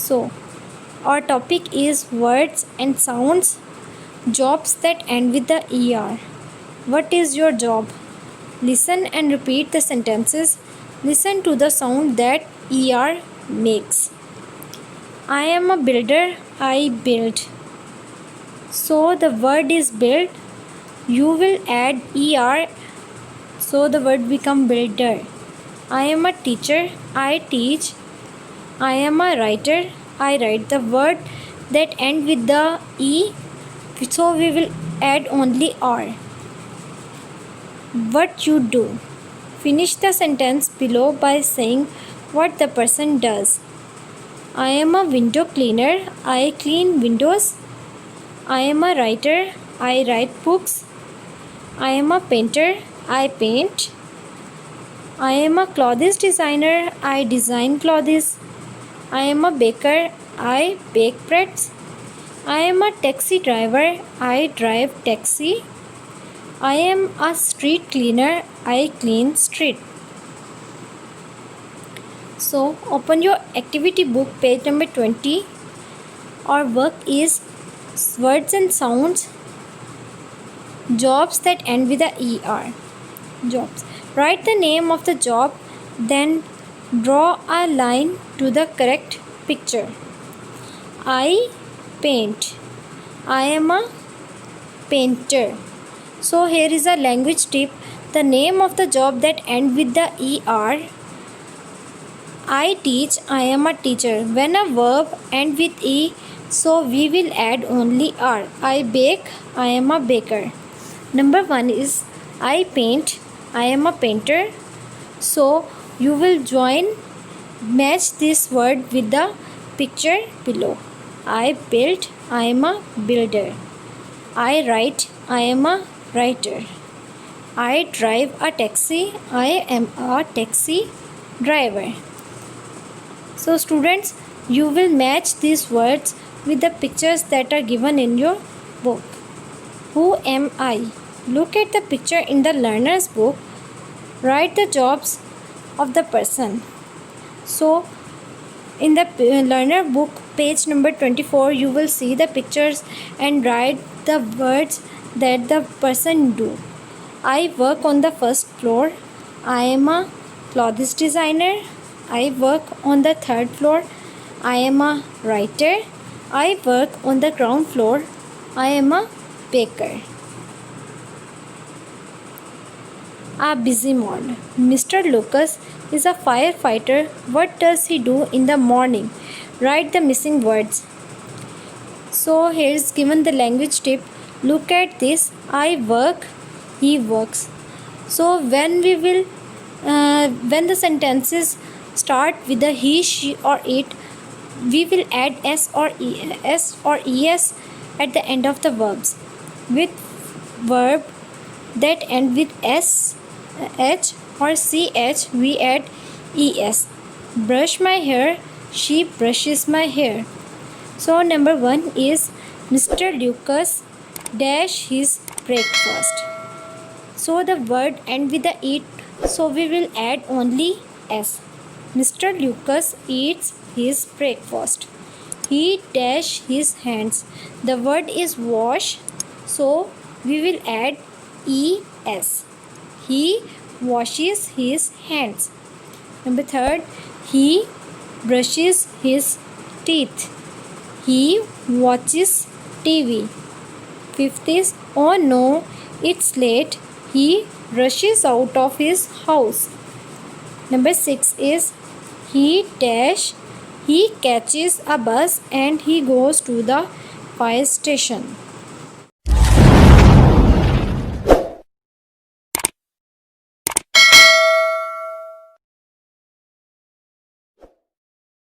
So, our topic is words and sounds, jobs that end with the ER. What is your job? Listen and repeat the sentences. Listen to the sound that ER makes. I am a builder. I build. So the word is build. You will add ER. So the word become builder. I am a teacher. I teach. I am a writer. I write. The word that end with the E. So we will add only R. What you do. Finish the sentence below by saying what the person does. I am a window cleaner. I clean windows. I am a writer. I write books. I am a painter. I paint. I am a clothes designer. I design clothes. I am a baker. I bake breads. I am a taxi driver. I drive taxi. I am a street cleaner. I clean street. So open your activity book, page number 20. Our work is words and sounds, jobs that end with a ER. Jobs. Write the name of the job, then draw a line to the correct picture. I paint. I am a painter. So here is a language tip. The name of the job that end with the ER. I teach. I am a teacher. When a verb end with E, so we will add only R. I bake. I am a baker. Number 1 is I paint. I am a painter. So you will match this word with the picture below. I build. I am a builder. I write. I am a writer. I drive a taxi. I am a taxi driver. So students, you will match these words with the pictures that are given in your book. Who am I? Look at the picture in the learner's book. Write the jobs of the person. So in the learner book, page number 24, you will see the pictures and write the words that the person do. I work on the first floor. I am a clothes designer. I work on the third floor. I am a writer. I work on the ground floor. I am a baker. A busy morning. Mr. Lucas is a firefighter. What does he do in the morning? Write the missing words. So here is given the language tip. Look at this. I work. He works. So when the sentences start with the he, she or it, we will add s or es at the end of the verbs. With verb that end with s, h or ch, we add es. Brush my hair. She brushes my hair. So number 1 is Mr. Lucas dash his breakfast. So the word end with the it, so we will add only s. Mr. Lucas eats his breakfast. He dash his hands. The word is wash, so we will add es. He washes his hands. Number 3, he brushes his teeth. He watches TV. 5th is, oh no, it's late. He rushes out of his house. Number 6 is, he catches a bus and he goes to the fire station.